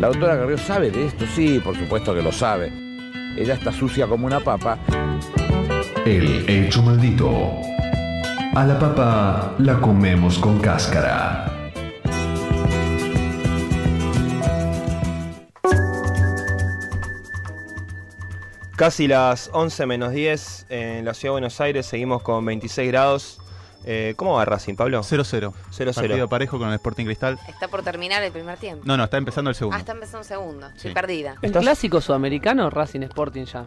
La doctora Carrió sabe de esto, sí, por supuesto que lo sabe. Ella está sucia como una papa. El hecho maldito. A la papa la comemos con cáscara. Casi las 11 menos 10 en la Ciudad de Buenos Aires, seguimos con 26 grados. ¿Cómo va Racing, Pablo? 0-0. 0-0. Partido parejo con el Sporting Cristal. Está por terminar el primer tiempo. No, está empezando el segundo. Ah, está empezando el segundo. Sí. Estoy perdida. ¿Un clásico sudamericano Racing Sporting ya?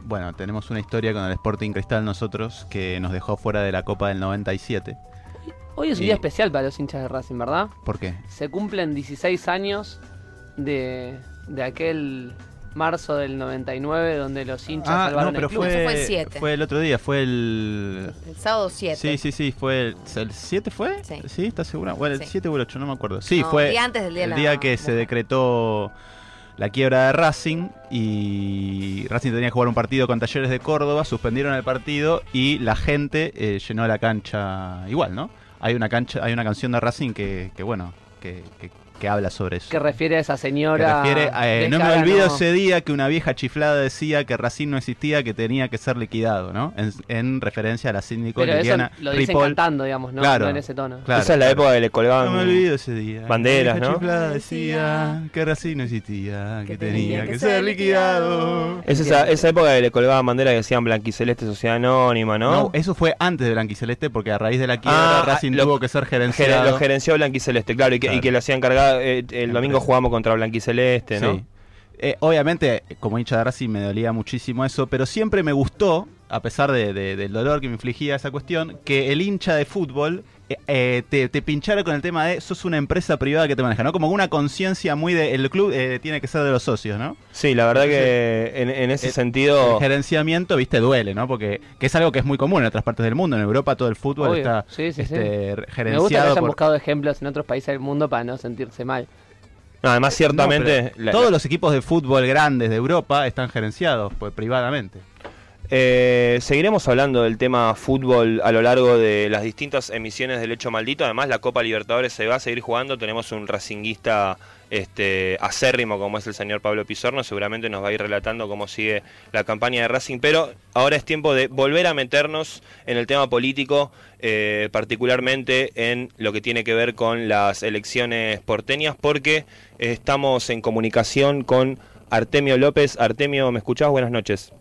Bueno, tenemos una historia con el Sporting Cristal nosotros que nos dejó fuera de la Copa del 97. Hoy es un día especial para los hinchas de Racing, ¿verdad? ¿Por qué? Se cumplen 16 años de aquel marzo del 99 donde los hinchas salvaron pero el club. Eso fue el 7. Fue el otro día, fue el sábado 7. Sí, fue el 7 fue? Sí. ¿Estás segura? Bueno, el Sí. 7 o el 8, no me acuerdo. Sí, No, fue el día antes del día de el la día que se mujer. decretó la quiebra de Racing y Racing tenía que jugar un partido con Talleres de Córdoba, suspendieron el partido y la gente llenó la cancha igual, ¿no? Hay una canción de Racing que habla sobre eso. Que refiere a esa señora. Que refiere, no me olvido ese día que una vieja chiflada decía que Racing no existía, que tenía que ser liquidado, ¿no? En referencia a la síndico Pero Liliana eso lo dicen Ripoll. cantando, digamos, ¿no? Claro, No en ese tono. claro, Esa es la época que le colgaban. No me olvido ese día. Banderas, La vieja ¿no? chiflada decía que Racing no existía, que tenía que ser liquidado. Es esa época que le colgaban banderas que decían Blanquiceleste Sociedad Anónima, ¿no? No, eso fue antes de Blanquiceleste porque a raíz de la quiebra Racing tuvo que ser gerenciado. Lo gerenció Blanquiceleste, claro, y que lo hacían cargar. El domingo jugamos contra Blanquiceleste, ¿no? Sí. Obviamente, como hincha de Racing me dolía muchísimo eso, pero siempre me gustó, a pesar del dolor que me infligía esa cuestión, que el hincha de fútbol te pinchara con el tema de sos una empresa privada que te maneja, ¿no? Como una conciencia muy de el club tiene que ser de los socios, ¿no? Sí, la verdad que en ese sentido... El gerenciamiento, viste, duele, ¿no? Porque es algo que es muy común en otras partes del mundo. En Europa todo el fútbol Obvio. está Sí. gerenciado. Me gusta que hayan buscado ejemplos en otros países del mundo para no sentirse mal. No, además, ciertamente... Todos los equipos de fútbol grandes de Europa están gerenciados privadamente. Seguiremos hablando del tema fútbol a lo largo de las distintas emisiones del Hecho Maldito. Además, la Copa Libertadores se va a seguir jugando. Tenemos un racinguista acérrimo como es el señor Pablo Pizorno. Seguramente nos va a ir relatando cómo sigue la campaña de Racing. Pero ahora es tiempo de volver a meternos en el tema político, particularmente en lo que tiene que ver con las elecciones porteñas, porque estamos en comunicación con Artemio López. Artemio, ¿me escuchás? Buenas noches.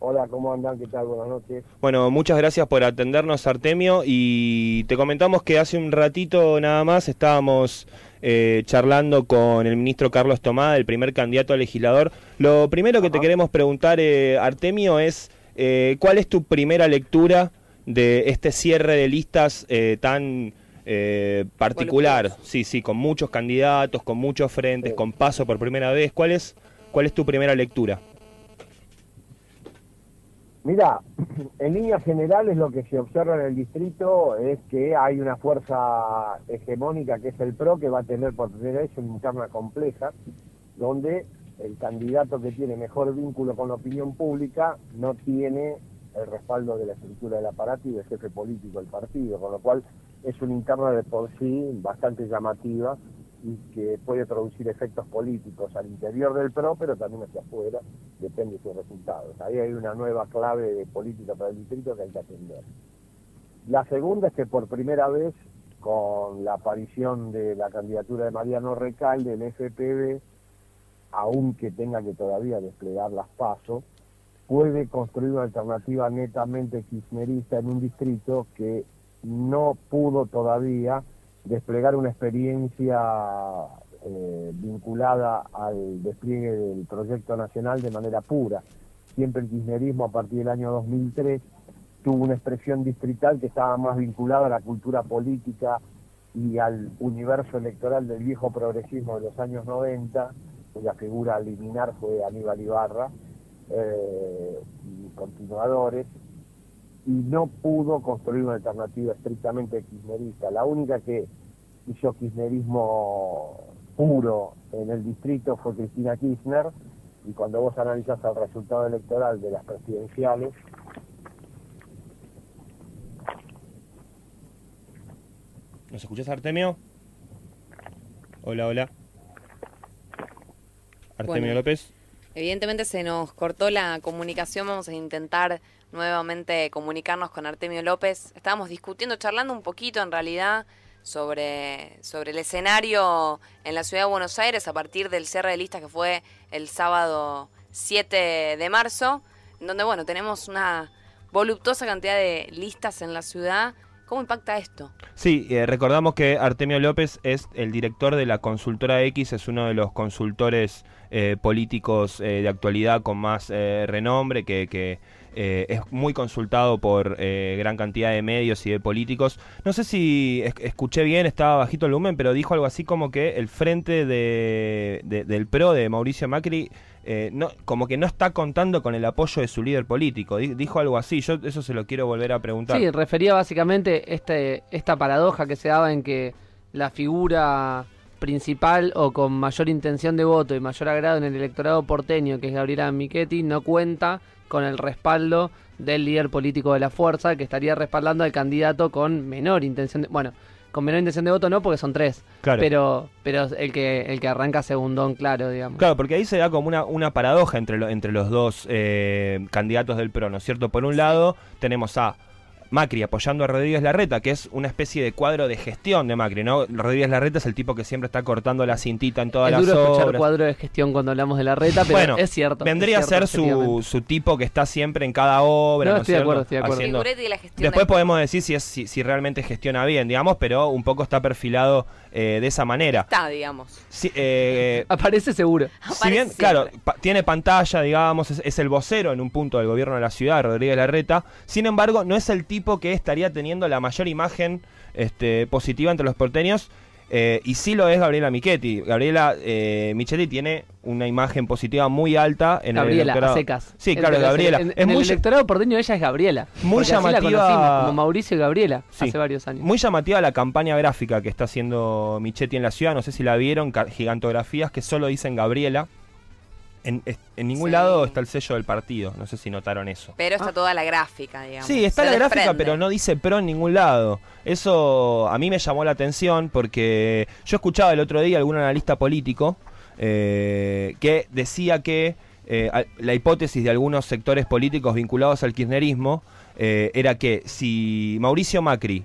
Hola, ¿cómo andan? ¿Qué tal? Buenas noches. Bueno, muchas gracias por atendernos, Artemio, y te comentamos que hace un ratito nada más estábamos charlando con el ministro Carlos Tomá, el primer candidato a legislador. Lo primero que te queremos preguntar, Artemio, es ¿cuál es tu primera lectura de este cierre de listas tan particular? Sí, con muchos candidatos, con muchos frentes, con paso por primera vez. ¿Cuál es tu primera lectura? Mira, en líneas generales lo que se observa en el distrito es que hay una fuerza hegemónica que es el PRO, que va a tener por primera vez una interna compleja, donde el candidato que tiene mejor vínculo con la opinión pública no tiene el respaldo de la estructura del aparato y del jefe político del partido, con lo cual es una interna de por sí bastante llamativa y que puede producir efectos políticos al interior del PRO, pero también hacia afuera, depende de sus resultados. Ahí hay una nueva clave de política para el distrito que hay que atender. La segunda es que por primera vez, con la aparición de la candidatura de Mariano Recalde, el FPV, aunque tenga que todavía desplegar las PASO, puede construir una alternativa netamente kirchnerista en un distrito que no pudo todavía desplegar una experiencia vinculada al despliegue del proyecto nacional de manera pura. Siempre el kirchnerismo a partir del año 2003 tuvo una expresión distrital que estaba más vinculada a la cultura política y al universo electoral del viejo progresismo de los años 90, cuya figura a eliminar fue Aníbal Ibarra, y continuadores, y no pudo construir una alternativa estrictamente kirchnerista. La única que hizo kirchnerismo puro en el distrito fue Cristina Kirchner, y cuando vos analizás el resultado electoral de las presidenciales, ¿Nos escuchás, Artemio? Hola. Artemio Bueno. López. Evidentemente se nos cortó la comunicación, vamos a intentar nuevamente comunicarnos con Artemio López. Estábamos discutiendo, charlando un poquito en realidad sobre el escenario en la ciudad de Buenos Aires a partir del cierre de listas que fue el sábado 7 de marzo, en donde bueno, tenemos una voluptuosa cantidad de listas en la ciudad. ¿Cómo impacta esto? Sí, recordamos que Artemio López es el director de la consultora X, es uno de los consultores políticos de actualidad con más renombre, que es muy consultado por gran cantidad de medios y de políticos. No sé si escuché bien, estaba bajito el volumen, pero dijo algo así como que el frente del PRO de Mauricio Macri como que no está contando con el apoyo de su líder político. Dijo algo así, yo eso se lo quiero volver a preguntar. Sí, refería básicamente esta paradoja que se daba en que la figura principal o con mayor intención de voto y mayor agrado en el electorado porteño, que es Gabriela Michetti, no cuenta con el respaldo del líder político de la fuerza, que estaría respaldando al candidato con menor intención de... Bueno, con menor intención de voto no, porque son 3. Claro. Pero el que arranca segundón, claro, digamos. Claro, porque ahí se da como una paradoja entre los dos candidatos del PRO, ¿no es cierto? Por un lado tenemos a Macri apoyando a Rodríguez Larreta, que es una especie de cuadro de gestión de Macri, ¿no? Rodríguez Larreta es el tipo que siempre está cortando la cintita en todas las obras. Es duro escuchar cuadro de gestión cuando hablamos de Larreta, pero bueno, es cierto. Vendría es cierto, a ser su tipo que está siempre en cada obra, No, ¿no es estoy de cierto? acuerdo, estoy de acuerdo. Haciendo... Figurete de la gestión Después del- podemos decir si realmente gestiona bien, digamos, pero un poco está perfilado de esa manera. Está, digamos. Sí, Aparece seguro. si bien, Aparece claro, siempre. tiene pantalla, digamos, es el vocero en un punto del gobierno de la ciudad, Rodríguez Larreta. Sin embargo, no es el tipo que estaría teniendo la mayor imagen positiva entre los porteños. Y sí lo es Gabriela Michetti. Gabriela Michetti tiene una imagen positiva muy alta en el Gabriela, electorado. a secas. Sí, claro, Pero Gabriela. En Es el muy, electorado porteño ella es Gabriela. muy porque así la llamativa- conocimos, como Mauricio y Gabriela, Sí. hace varios años. muy llamativa la campaña gráfica que está haciendo Michetti en la ciudad. No sé si la vieron, gigantografías que solo dicen Gabriela. En ningún Sí. lado está el sello del partido. No sé si notaron eso. Pero está toda la gráfica, digamos. Sí, está Se la gráfica, desprende. pero no dice PRO en ningún lado. Eso a mí me llamó la atención porque yo escuchaba el otro día algún analista político que decía que la hipótesis de algunos sectores políticos vinculados al kirchnerismo era que si Mauricio Macri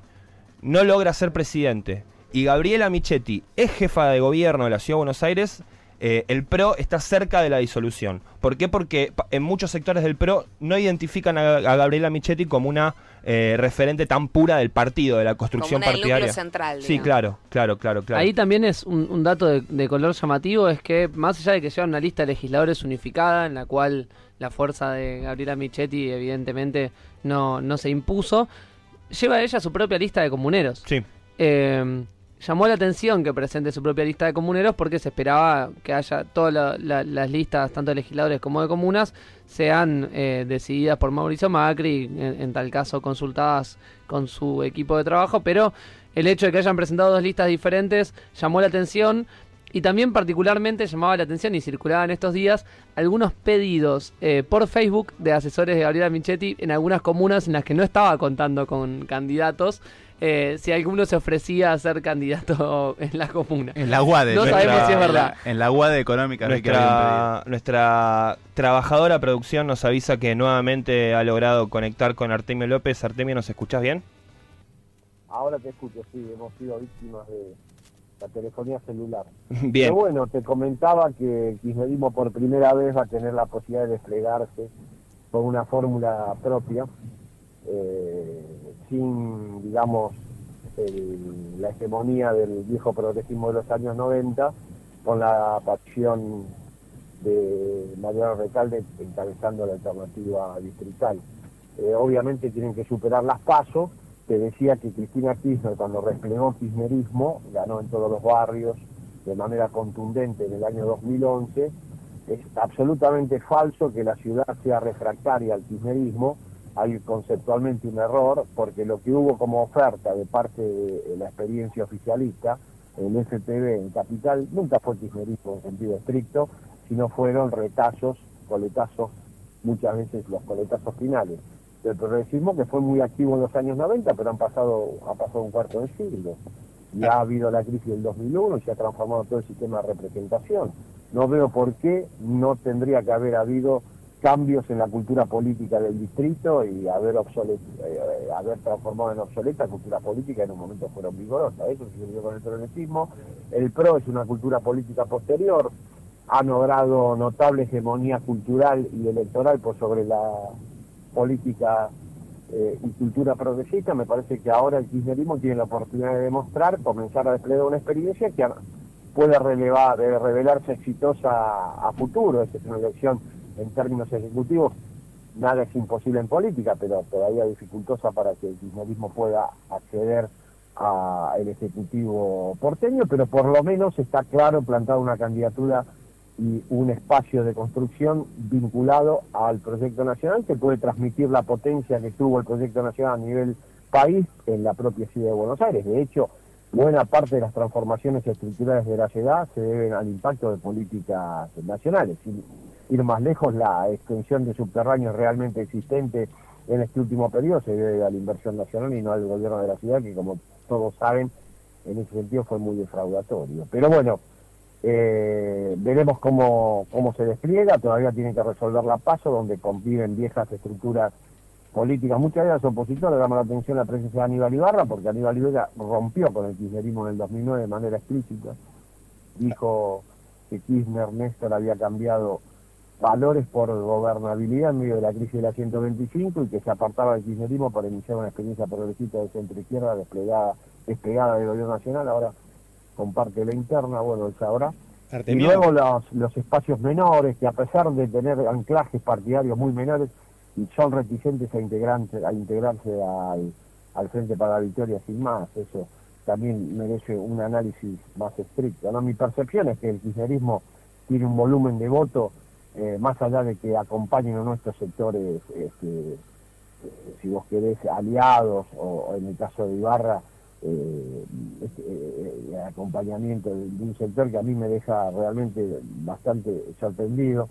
no logra ser presidente y Gabriela Michetti es jefa de gobierno de la Ciudad de Buenos Aires, el PRO está cerca de la disolución. ¿Por qué? Porque en muchos sectores del PRO no identifican a Gabriela Michetti como una referente tan pura del partido, de la construcción Como una del partidaria. núcleo central, Sí, digamos. claro. Ahí también es un dato de color llamativo, es que más allá de que lleva una lista de legisladores unificada, en la cual la fuerza de Gabriela Michetti evidentemente no se impuso, lleva ella su propia lista de comuneros. Sí. Llamó la atención que presente su propia lista de comuneros porque se esperaba que haya todas las listas, tanto de legisladores como de comunas, sean decididas por Mauricio Macri, en tal caso consultadas con su equipo de trabajo, pero el hecho de que hayan presentado dos listas diferentes llamó la atención. Y también particularmente llamaba la atención y circulaba en estos días algunos pedidos por Facebook de asesores de Gabriela Michetti en algunas comunas en las que no estaba contando con candidatos. Si alguno se ofrecía a ser candidato en la comuna. En la UADE. No sabemos si es verdad. En la UADE económica. vi que había un pedido. Nuestra trabajadora producción nos avisa que nuevamente ha logrado conectar con Artemio López. Artemio, ¿nos escuchás bien? Ahora te escucho, sí, hemos sido víctimas de la telefonía celular. Bien. Pero bueno, te comentaba que el kirchnerismo por primera vez va a tener la posibilidad de desplegarse con una fórmula propia, sin, digamos, la hegemonía del viejo progresismo de los años 90, con la pasión de Mariano Recalde encabezando la alternativa distrital. Obviamente tienen que superar las PASO. Te decía que Cristina Kirchner, cuando desplegó el kirchnerismo, ganó en todos los barrios de manera contundente en el año 2011. Es absolutamente falso que la ciudad sea refractaria al kirchnerismo. Hay conceptualmente un error, porque lo que hubo como oferta de parte de la experiencia oficialista, el FPV en Capital, nunca fue kirchnerismo en sentido estricto, sino fueron retazos, coletazos, muchas veces los coletazos finales del progresismo, que fue muy activo en los años 90, pero ha pasado un cuarto de siglo. Y ha habido la crisis del 2001 y se ha transformado todo el sistema de representación. no veo por qué no tendría que haber habido cambios en la cultura política del distrito y haber transformado en obsoleta cultura política en un momento fueron vigorosas. Eso sucedió con el peronismo. El PRO es una cultura política posterior, ha logrado notable hegemonía cultural y electoral por sobre la política y cultura progresista. Me parece que ahora el kirchnerismo tiene la oportunidad de demostrar, comenzar a desplegar una experiencia que puede revelarse exitosa a futuro. Esta es una elección en términos ejecutivos, nada es imposible en política, pero todavía dificultosa para que el kirchnerismo pueda acceder al ejecutivo porteño, pero por lo menos está claro plantada una candidatura y un espacio de construcción vinculado al proyecto nacional que puede transmitir la potencia que tuvo el proyecto nacional a nivel país en la propia ciudad de Buenos Aires. De hecho, buena parte de las transformaciones estructurales de la ciudad se deben al impacto de políticas nacionales. Sin ir más lejos, la extensión de subterráneos realmente existente en este último periodo se debe a la inversión nacional y no al gobierno de la ciudad, que como todos saben, en ese sentido fue muy defraudatorio. Pero bueno, veremos cómo se despliega. Todavía tienen que resolver la PASO, donde conviven viejas estructuras políticas. Muchas de las opositoras llaman la atención la presencia de Aníbal Ibarra, porque Aníbal Ibarra rompió con el kirchnerismo en el 2009 de manera explícita. Dijo que Kirchner Néstor había cambiado valores por gobernabilidad en medio de la crisis de la 125 y que se apartaba del kirchnerismo para iniciar una experiencia progresista de centro-izquierda despegada del gobierno nacional. Ahora comparte la interna, bueno, él sabrá. Artemio. Y luego los espacios menores, que a pesar de tener anclajes partidarios muy menores, son reticentes a integrarse al Frente para la Victoria sin más. Eso también merece un análisis más estricto, ¿no? Mi percepción es que el kirchnerismo tiene un volumen de voto, más allá de que acompañen a nuestros sectores, si vos querés, aliados, o en el caso de Ibarra, acompañamiento de un sector que a mí me deja realmente bastante sorprendido,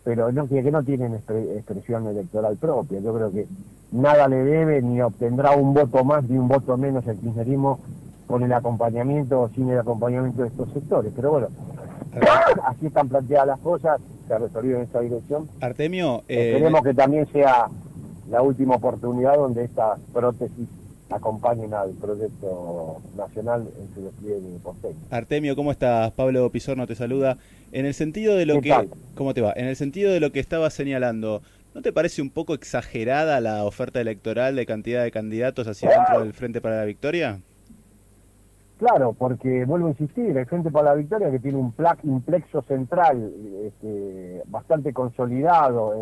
pero que no tienen expresión electoral propia. Yo creo que nada le debe ni obtendrá un voto más ni un voto menos el kirchnerismo con el acompañamiento o sin el acompañamiento de estos sectores. Pero bueno, así están planteadas las cosas, se ha resolvido en esta dirección. Artemio, esperemos que también sea la última oportunidad donde estas prótesis acompañen al proyecto nacional en su despliegue porteño. Artemio, ¿cómo estás? Pablo Pizorno te saluda. En el sentido de lo que... ¿Cómo te va? En el sentido de lo que estabas señalando, ¿no te parece un poco exagerada la oferta electoral de cantidad de candidatos hacia dentro del Frente para la Victoria? Claro, porque vuelvo a insistir, el Frente para la Victoria, que tiene un plexo central bastante consolidado,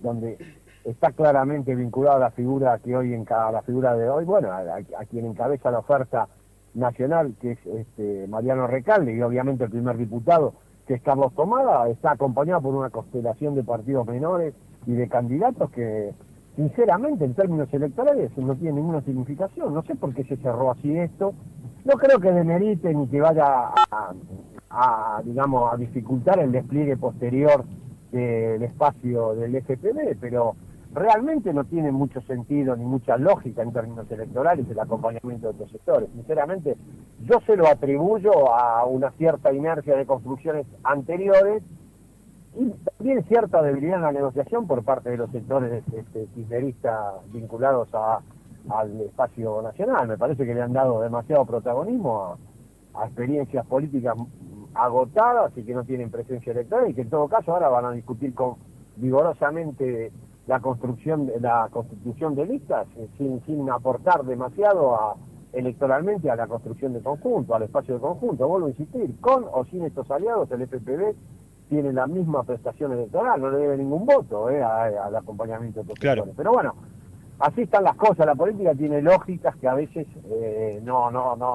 donde está claramente vinculado a la figura que hoy la figura de hoy, bueno, a quien encabeza la oferta nacional, que es Mariano Recalde, y obviamente el primer diputado, que es Carlos Tomada, está acompañado por una constelación de partidos menores y de candidatos que, sinceramente, en términos electorales no tiene ninguna significación. No sé por qué se cerró así esto. No creo que demerite ni que vaya digamos, a dificultar el despliegue posterior del espacio del FPV, pero realmente no tiene mucho sentido ni mucha lógica en términos electorales el acompañamiento de otros sectores. Sinceramente, yo se lo atribuyo a una cierta inercia de construcciones anteriores y también cierta debilidad en la negociación por parte de los sectores kirchneristas vinculados al espacio nacional. Me parece que le han dado demasiado protagonismo a experiencias políticas agotadas y que no tienen presencia electoral, y que en todo caso ahora van a discutir vigorosamente la constitución de listas sin aportar demasiado electoralmente a la construcción de conjunto, al espacio de conjunto. Vuelvo a insistir, con o sin estos aliados, el FPV tiene la misma prestación electoral, no le debe ningún voto al acompañamiento de otros sectores. Pero bueno, así están las cosas. La política tiene lógicas que a veces no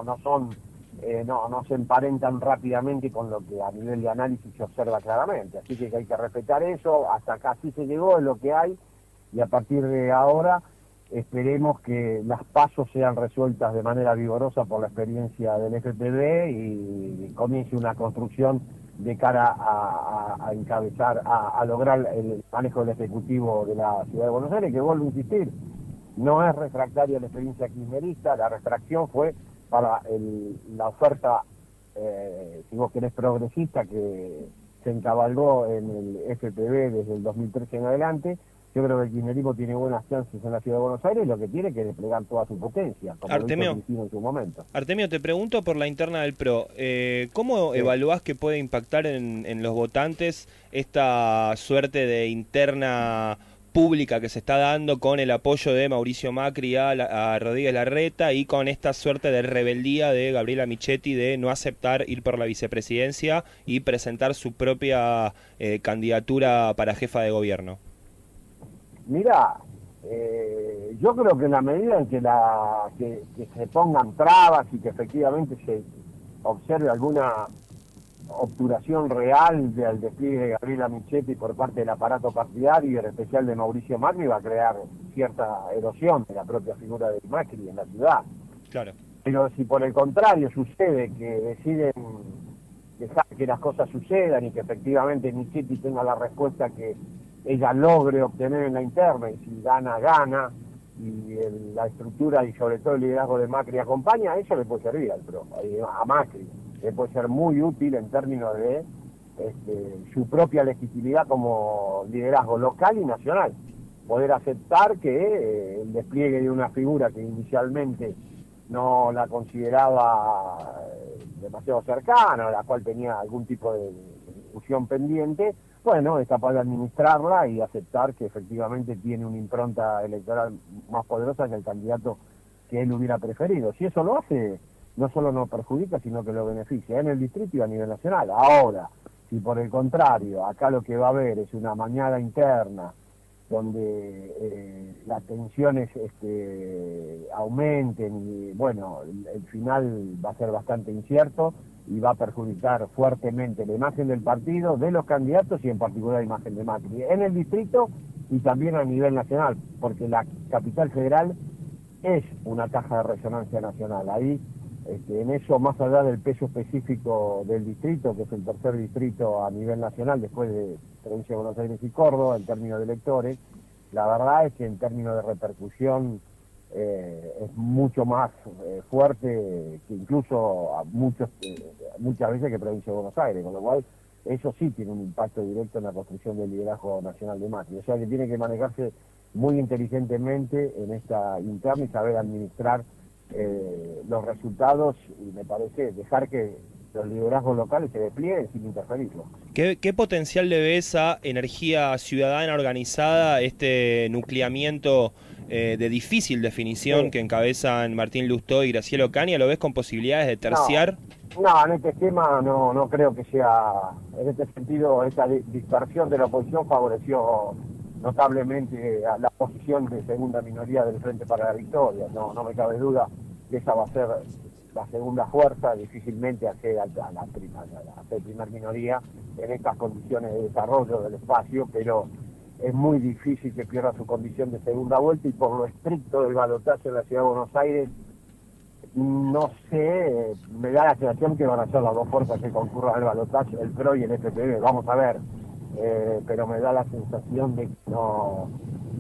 se emparentan rápidamente con lo que a nivel de análisis se observa claramente. Así que hay que respetar eso. Hasta acá sí se llegó, es lo que hay, y a partir de ahora esperemos que las pasos sean resueltas de manera vigorosa por la experiencia del FPV y comience una construcción de cara a encabezar, a lograr el manejo del Ejecutivo de la Ciudad de Buenos Aires, que vuelvo a insistir, no es refractaria a la experiencia kirchnerista. La refracción fue para la oferta, si vos querés, progresista, que se encabalgó en el FPV desde el 2013 en adelante. Yo creo que el kirchnerismo tiene buenas chances en la Ciudad de Buenos Aires, lo que tiene que desplegar toda su potencia, como Artemio, lo hizo Cristina en su momento. Artemio, te pregunto por la interna del PRO. ¿Cómo evaluás que puede impactar en los votantes esta suerte de interna pública que se está dando con el apoyo de Mauricio Macri a Rodríguez Larreta y con esta suerte de rebeldía de Gabriela Michetti de no aceptar ir por la vicepresidencia y presentar su propia candidatura para jefa de gobierno? Mira, yo creo que en la medida en que, que se pongan trabas y que efectivamente se observe alguna obturación real del despliegue de Gabriela Michetti por parte del aparato partidario y en especial de Mauricio Macri, va a crear cierta erosión de la propia figura de Macri en la ciudad. Claro. Pero si por el contrario sucede que deciden dejar que las cosas sucedan y que efectivamente Michetti tenga la respuesta que ella logre obtener en la interna, y si gana, gana, y la estructura y sobre todo el liderazgo de Macri acompaña, eso le puede servir al PRO, a Macri, le puede ser muy útil en términos de su propia legitimidad como liderazgo local y nacional, poder aceptar que el despliegue de una figura que inicialmente no la consideraba demasiado cercana, a la cual tenía algún tipo de discusión pendiente, bueno, es capaz de administrarla y aceptar que efectivamente tiene una impronta electoral más poderosa que el candidato que él hubiera preferido. Si eso lo hace, no solo no perjudica, sino que lo beneficia en el distrito y a nivel nacional. Ahora, si por el contrario, acá lo que va a haber es una mañana interna donde las tensiones aumenten y, bueno, el final va a ser bastante incierto y va a perjudicar fuertemente la imagen del partido, de los candidatos y en particular la imagen de Macri, en el distrito y también a nivel nacional, porque la capital federal es una caja de resonancia nacional. Ahí, en eso, más allá del peso específico del distrito, que es el tercer distrito a nivel nacional, después de Provincia de Buenos Aires y Córdoba, en términos de electores, la verdad es que en términos de repercusión es mucho más fuerte que incluso muchas veces que Provincia de Buenos Aires, con lo cual eso sí tiene un impacto directo en la construcción del liderazgo nacional de Macri. O sea que tiene que manejarse muy inteligentemente en esta interna y saber administrar los resultados y me parece dejar que los liderazgos locales se desplieguen sin interferirlos. ¿Qué potencial le ves a Energía Ciudadana Organizada, este nucleamiento de difícil definición que encabezan Martín Lustó y Graciela Ocaña? ¿Lo ves con posibilidades de terciar? No, en este esquema no creo que sea, en este sentido, esta dispersión de la oposición favoreció notablemente a la posición de segunda minoría del Frente para la Victoria. No me cabe duda que esa va a ser la segunda fuerza, difícilmente accede a la primer minoría en estas condiciones de desarrollo del espacio, pero es muy difícil que pierda su condición de segunda vuelta y por lo estricto del balotaje en la Ciudad de Buenos Aires, no sé, me da la sensación que van a ser las dos fuerzas que concurran al balotaje, el PRO y el FPV, vamos a ver, pero me da la sensación de que no,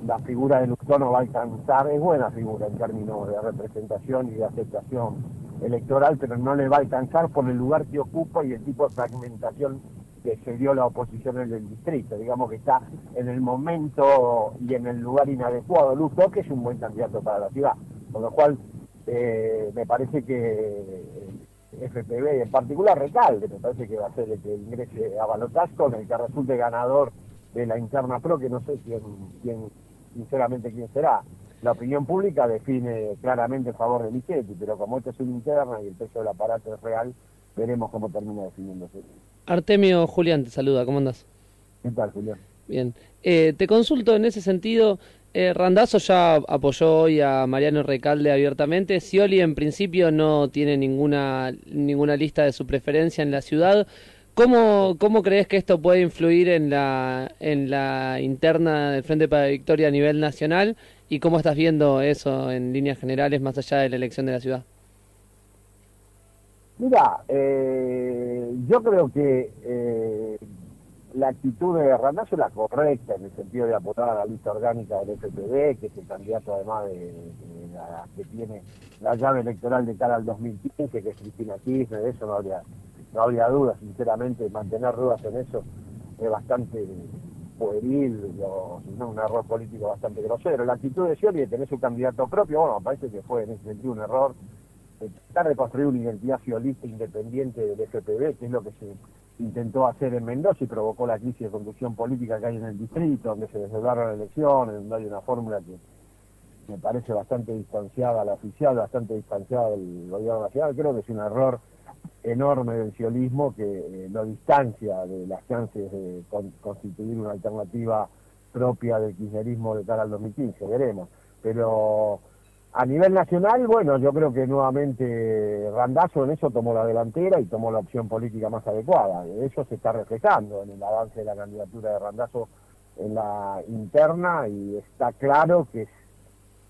la figura de Lustó no va a alcanzar, es buena figura en términos de representación y de aceptación electoral, pero no le va a alcanzar por el lugar que ocupa y el tipo de fragmentación que se dio la oposición en el distrito. Digamos que está en el momento y en el lugar inadecuado Lustó, que es un buen candidato para la ciudad, con lo cual me parece que FPV, en particular Recalde, me parece que va a ser el que ingrese a balotaje, con el que resulte ganador de la interna PRO, que no sé sinceramente quién será. La opinión pública define claramente en favor de Michetti, pero como esto es una interna y el peso del aparato es real, veremos cómo termina definiéndose. Artemio, Julián te saluda, ¿cómo andás? ¿Qué tal, Julián? Bien. Te consulto en ese sentido, Randazzo ya apoyó hoy a Mariano Recalde abiertamente. Scioli en principio no tiene ninguna lista de su preferencia en la ciudad. ¿Cómo crees que esto puede influir en la interna del Frente para la Victoria a nivel nacional? ¿Y cómo estás viendo eso en líneas generales más allá de la elección de la ciudad? Mira, yo creo que la actitud de Randazzo es la correcta en el sentido de apoyar a la lista orgánica del FPV, que es el candidato además de la que tiene la llave electoral de cara al 2015, que es Cristina Kirchner. De eso no habría no habría dudas, sinceramente, mantener dudas en eso es bastante pueril, o si no, un error político bastante grosero. La actitud de Scioli de tener su candidato propio, bueno, me parece que fue en ese sentido un error, tratar de construir una identidad sciolista independiente del FPV, que es lo que se intentó hacer en Mendoza y provocó la crisis de conducción política que hay en el distrito, donde se desdoblaron elecciones, donde hay una fórmula que me parece bastante distanciada, la oficial, bastante distanciada del gobierno nacional. Creo que es un error enorme del ciolismo que lo distancia de las chances de constituir una alternativa propia del kirchnerismo de cara al 2015, veremos. Pero a nivel nacional, bueno, yo creo que nuevamente Randazzo en eso tomó la delantera y tomó la opción política más adecuada. Eso se está reflejando en el avance de la candidatura de Randazzo en la interna, y está claro que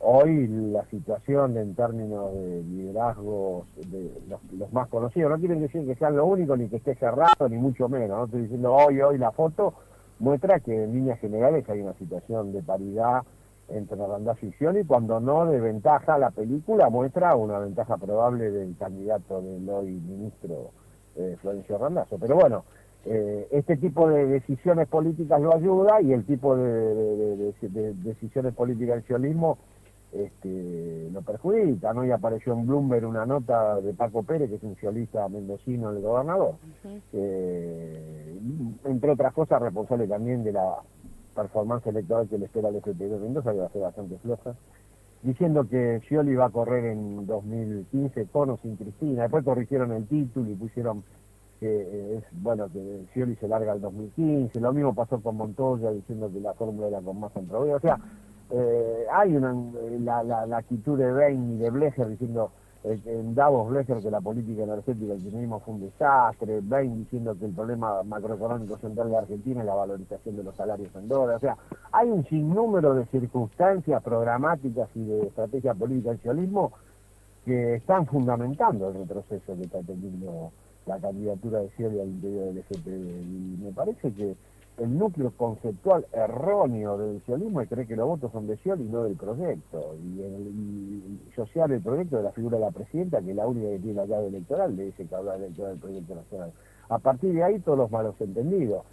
hoy la situación en términos de liderazgos de los más conocidos, no quieren decir que sean lo único ni que esté cerrado, ni mucho menos, no estoy diciendo hoy la foto muestra que en líneas generales hay una situación de paridad entre Randazzo y Scioli, cuando no de ventaja. La película muestra una ventaja probable del candidato del hoy ministro Florencio Randazzo, pero bueno, este tipo de decisiones políticas lo ayuda, y el tipo de decisiones políticas del ciolismo lo perjudica, ¿no? Y apareció en Bloomberg una nota de Paco Pérez, que es un ciolista mendocino del gobernador, entre otras cosas responsable también de la performance electoral que le espera al FPV de Mendoza, que va a ser bastante floja, diciendo que Scioli va a correr en 2015 con o sin Cristina. Después corrigieron el título y pusieron que que Scioli se larga al 2015. Lo mismo pasó con Montoya, diciendo que la fórmula era con Massa en Provida. O sea, hay la actitud de Bain y de Blecher diciendo en Davos, Blecher, que la política energética del kirchnerismo fue un desastre, Bain diciendo que el problema macroeconómico central de Argentina es la valorización de los salarios en dólares. O sea, hay un sinnúmero de circunstancias programáticas y de estrategia política del ciolismo que están fundamentando el retroceso que está teniendo la candidatura de Scioli al interior del FPV, y me parece que el núcleo conceptual erróneo del ciolismo es creer que los votos son de Scioli y no del proyecto, y asociar el proyecto de la figura de la presidenta, que es la única que tiene la llave electoral, de ese que habla electoral del proyecto nacional. A partir de ahí, todos los malos entendidos.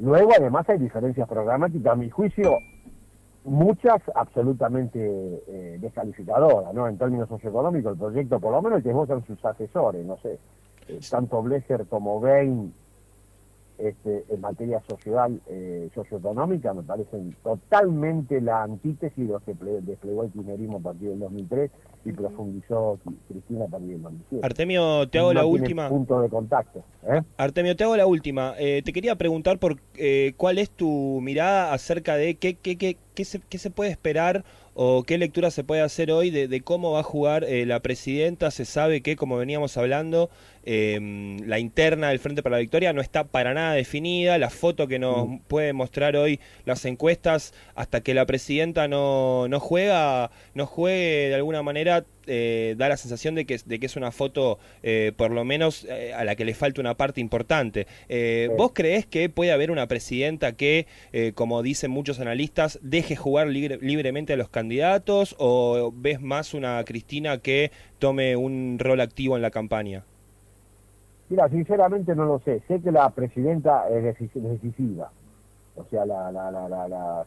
Luego, además, hay diferencias programáticas, a mi juicio, muchas absolutamente descalificadoras, ¿no? En términos socioeconómicos, el proyecto, por lo menos el que votan sus asesores, no sé, tanto Blecher como Bain, en materia social, socioeconómica, me parecen totalmente la antítesis de lo que desplegó el kirchnerismo a partir del 2003 y profundizó Cristina a partir del 2007. Artemio, te hago la última. Punto de contacto. Artemio, te hago la última. Te quería preguntar por cuál es tu mirada acerca de qué se puede esperar o qué lectura se puede hacer hoy de cómo va a jugar la presidenta. Se sabe que, como veníamos hablando, la interna del Frente para la Victoria no está para nada definida. La foto que nos puede mostrar hoy las encuestas, hasta que la presidenta no juegue de alguna manera, da la sensación de que es una foto por lo menos a la que le falta una parte importante. ¿Vos creés que puede haber una presidenta que, como dicen muchos analistas, deje jugar libremente a los candidatos, o ves más una Cristina que tome un rol activo en la campaña? Mira, sinceramente no lo sé. Sé que la presidenta es decisiva. O sea,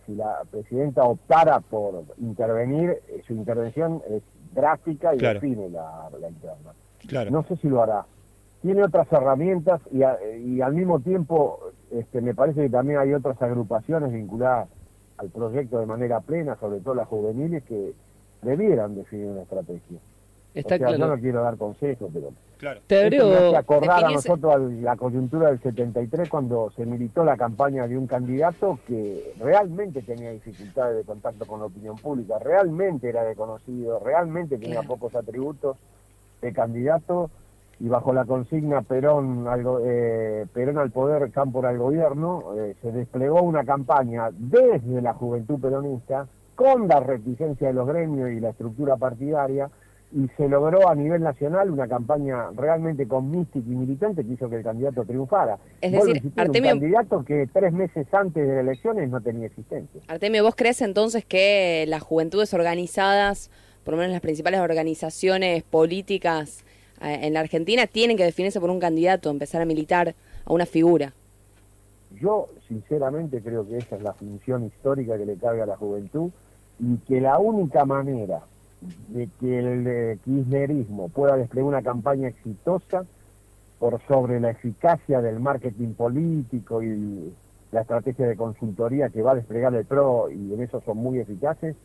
si la presidenta optara por intervenir, su intervención es drástica y define la interna. Claro. No sé si lo hará. Tiene otras herramientas y al mismo tiempo me parece que también hay otras agrupaciones vinculadas al proyecto de manera plena, sobre todo las juveniles, que debieran definir una estrategia. Está claro. Yo no quiero dar consejos, pero te esto me hace acordar a nosotros la coyuntura del 73, cuando se militó la campaña de un candidato que realmente tenía dificultades de contacto con la opinión pública, realmente era desconocido, realmente tenía pocos atributos de candidato, y bajo la consigna Perón al poder, Cámpora al gobierno, se desplegó una campaña desde la juventud peronista, con la reticencia de los gremios y la estructura partidaria, y se logró a nivel nacional una campaña realmente con mística y militante que hizo que el candidato triunfara. Es decir, Artemio, un candidato que 3 meses antes de las elecciones no tenía existencia. Artemio, ¿vos crees entonces que las juventudes organizadas, por lo menos las principales organizaciones políticas en la Argentina tienen que definirse por un candidato, empezar a militar a una figura. Yo sinceramente creo que esa es la función histórica que le cabe a la juventud y que la única manera de que el kirchnerismo pueda desplegar una campaña exitosa por sobre la eficacia del marketing político y la estrategia de consultoría que va a desplegar el PRO, y en eso son muy eficaces,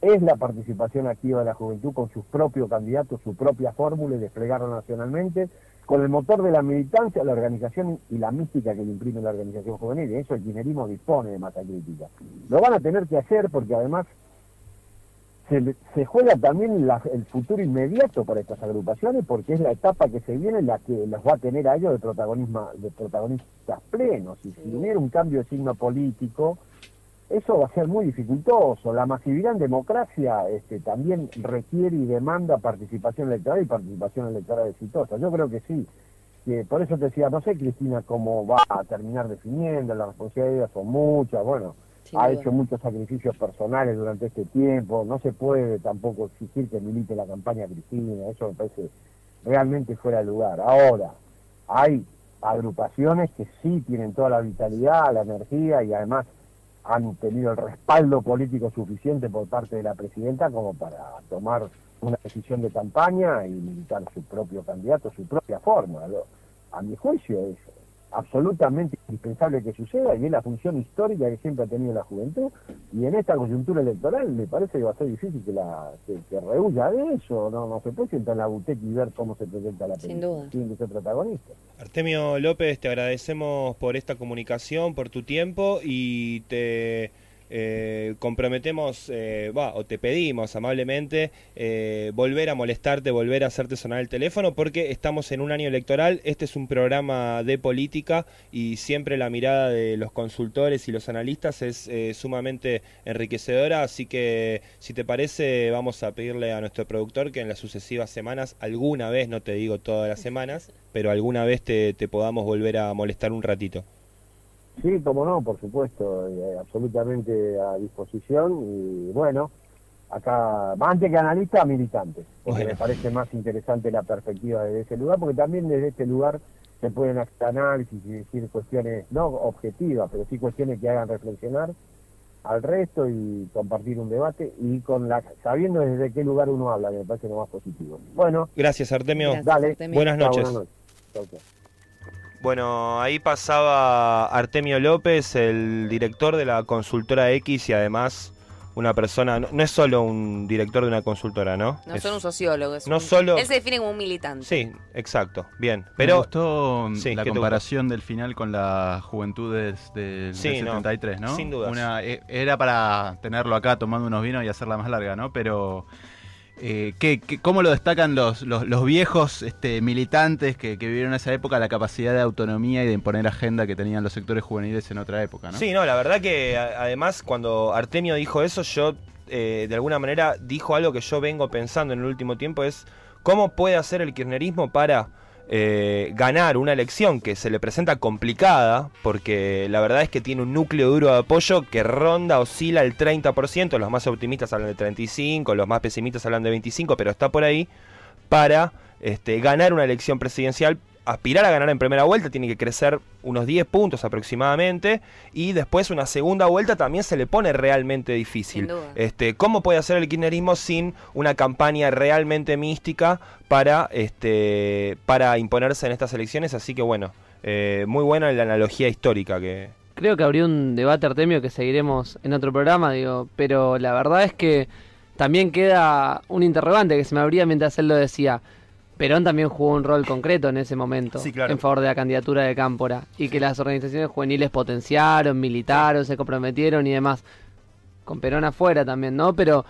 es la participación activa de la juventud con sus propios candidatos, su propia fórmula y desplegarla nacionalmente, con el motor de la militancia, la organización y la mística que le imprime la organización juvenil. Y eso el kirchnerismo dispone de masa crítica. Lo van a tener que hacer porque además se juega también el futuro inmediato para estas agrupaciones, porque es la etapa que se viene la que los va a tener a ellos de protagonistas plenos. Y si hubiera un cambio de signo político, eso va a ser muy dificultoso. La masividad en democracia también requiere y demanda participación electoral y participación electoral exitosa. Yo creo que sí. Que por eso te decía, no sé, Cristina, cómo va a terminar definiendo, las responsabilidades son muchas, bueno, ha hecho muchos sacrificios personales durante este tiempo, no se puede tampoco exigir que milite la campaña Cristina, eso me parece realmente fuera de lugar. Ahora, hay agrupaciones que sí tienen toda la vitalidad, la energía y además han tenido el respaldo político suficiente por parte de la presidenta como para tomar una decisión de campaña y militar su propio candidato, su propia forma. A mi juicio es absolutamente indispensable que suceda y es la función histórica que siempre ha tenido la juventud, y en esta coyuntura electoral me parece que va a ser difícil que rehuya de eso. No se puede sentar en la bouteca y ver cómo se presenta la película. Sin duda. Tienen que ser protagonistas. Artemio López, te agradecemos por esta comunicación, por tu tiempo, y te comprometemos, o te pedimos amablemente volver a molestarte, volver a hacerte sonar el teléfono, porque estamos en un año electoral. Este es un programa de política y siempre la mirada de los consultores y los analistas es sumamente enriquecedora, así que si te parece vamos a pedirle a nuestro productor que en las sucesivas semanas, alguna vez, no te digo todas las semanas, pero alguna vez te podamos volver a molestar un ratito. Sí, como no, por supuesto, absolutamente a disposición. Y bueno, acá, más antes que analista, militante, porque me parece más interesante la perspectiva desde ese lugar, porque también desde este lugar se pueden hacer análisis y decir cuestiones, no objetivas, pero sí cuestiones que hagan reflexionar al resto y compartir un debate, y sabiendo desde qué lugar uno habla, que me parece lo más positivo. Bueno. Gracias, Artemio. Dale. Buenas noches. Buenas noches. Chau, chau. Bueno, ahí pasaba Artemio López, el director de la consultora X, y además una persona, no es solo un director de una consultora, ¿no? No es solo un sociólogo, él se define como un militante. Sí, exacto, bien. Pero me gustó la comparación del final con la juventud del 73, ¿no? Sin duda. Era para tenerlo acá tomando unos vinos y hacerla más larga, ¿no? Pero ¿cómo lo destacan los viejos militantes que vivieron esa época, la capacidad de autonomía y de imponer agenda que tenían los sectores juveniles en otra época, ¿no? Sí, no, la verdad que además cuando Artemio dijo eso, yo de alguna manera dijo algo que yo vengo pensando en el último tiempo, es cómo puede hacer el kirchnerismo para ganar una elección que se le presenta complicada, porque la verdad es que tiene un núcleo duro de apoyo que oscila el 30%, los más optimistas hablan de 35%, los más pesimistas hablan de 25%, pero está por ahí, para ganar una elección presidencial. Aspirar a ganar en primera vuelta tiene que crecer unos 10 puntos aproximadamente, y después una segunda vuelta también se le pone realmente difícil. ¿Cómo puede hacer el kirchnerismo sin una campaña realmente mística para imponerse en estas elecciones? Así que bueno, muy buena la analogía histórica que... Creo que abrió un debate, Artemio, que seguiremos en otro programa, pero la verdad es que también queda un interrogante que se me abría mientras él lo decía. Perón también jugó un rol concreto en ese momento, sí, claro, en favor de la candidatura de Cámpora, y que las organizaciones juveniles potenciaron, militaron, se comprometieron y demás. Con Perón afuera también, ¿no? Pero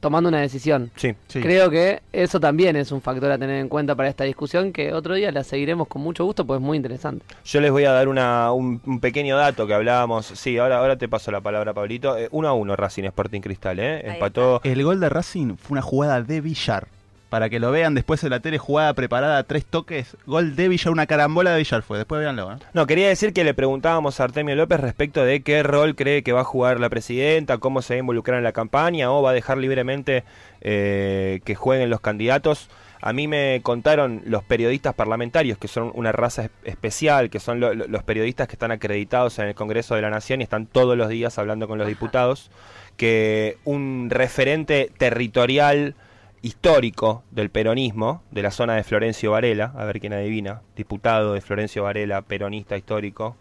tomando una decisión. Sí. Creo que eso también es un factor a tener en cuenta para esta discusión, que otro día la seguiremos con mucho gusto, pues es muy interesante. Yo les voy a dar un pequeño dato que hablábamos. Sí, ahora te paso la palabra, Pablito. 1-1 Racing Sporting Cristal, empató. El gol de Racing fue una jugada de Villar. Para que lo vean después en la tele, jugada preparada, 3 toques, gol de Villar, una carambola de Villar fue, después véanlo. No, quería decir que le preguntábamos a Artemio López respecto de qué rol cree que va a jugar la presidenta, cómo se va a involucrar en la campaña, o va a dejar libremente que jueguen los candidatos. A mí me contaron los periodistas parlamentarios, que son una raza especial, que son los periodistas que están acreditados en el Congreso de la Nación y están todos los días hablando con los diputados, que un referente territorial histórico del peronismo, de la zona de Florencio Varela, a ver quién adivina, diputado de Florencio Varela, peronista histórico,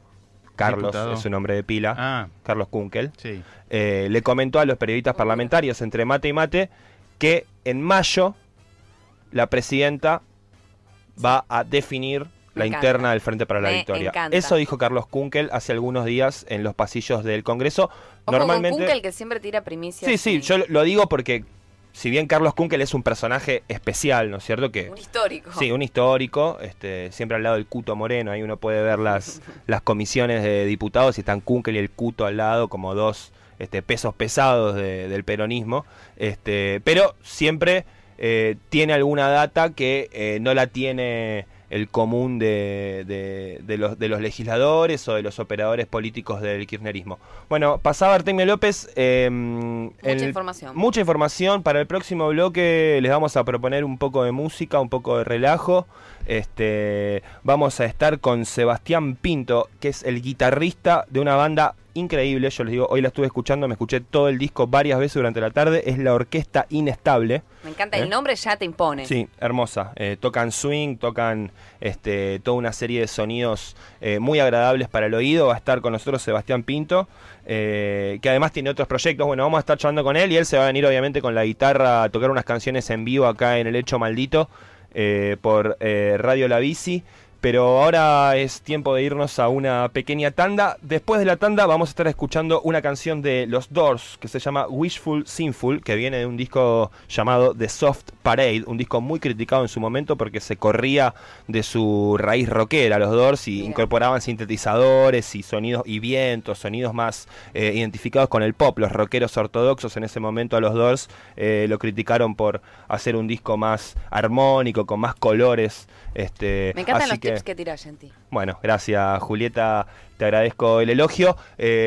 Carlos, diputado. es su nombre de pila, Carlos Kunkel, Sí. le comentó a los periodistas parlamentarios entre mate y mate que en mayo la presidenta va a definir la interna del Frente para la Victoria. Encanta. Eso dijo Carlos Kunkel hace algunos días en los pasillos del Congreso. Ojo Normalmente, con Kunkel, que siempre tira primicias. sí, yo lo digo porque si bien Carlos Kunkel es un personaje especial, ¿no es cierto? Que Un histórico. sí, un histórico, siempre al lado del Cuto Moreno, ahí uno puede ver las comisiones de diputados y están Kunkel y el Cuto al lado como dos pesos pesados del peronismo, pero siempre tiene alguna data que no la tiene el común de los legisladores o de los operadores políticos del kirchnerismo. Bueno, pasaba Artemio López. Información. Mucha información. Para el próximo bloque les vamos a proponer un poco de música, un poco de relajo. Vamos a estar con Sebastián Pinto, que es el guitarrista de una banda increíble. Yo les digo, hoy la estuve escuchando, me escuché todo el disco varias veces durante la tarde. Es la Orquesta Inestable. Me encanta, el nombre ya te impone. Sí, hermosa. Tocan swing, tocan toda una serie de sonidos muy agradables para el oído. Va a estar con nosotros Sebastián Pinto, que además tiene otros proyectos. Bueno, vamos a estar charlando con él y él se va a venir obviamente con la guitarra a tocar unas canciones en vivo acá en El Hecho Maldito por Radio La Bici. Pero ahora es tiempo de irnos a una pequeña tanda. Después de la tanda vamos a estar escuchando una canción de los Doors que se llama Wishful Sinful, que viene de un disco llamado The Soft Parade, un disco muy criticado en su momento porque se corría de su raíz rockera, los Doors, y incorporaban sintetizadores y sonidos y vientos, sonidos más identificados con el pop. Los rockeros ortodoxos en ese momento a los Doors lo criticaron por hacer un disco más armónico, con más colores. Me encantan los tips que tira Genti. Bueno, gracias Julieta, te agradezco el elogio.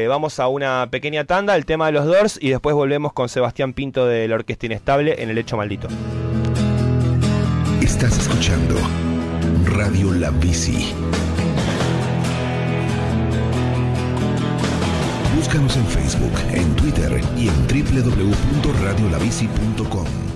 Vamos a una pequeña tanda, el tema de los Doors, y después volvemos con Sebastián Pinto de la Orquesta Inestable en El Hecho Maldito. Estás escuchando Radio La Bici. Búscanos en Facebook, en Twitter y en www.radiolabici.com.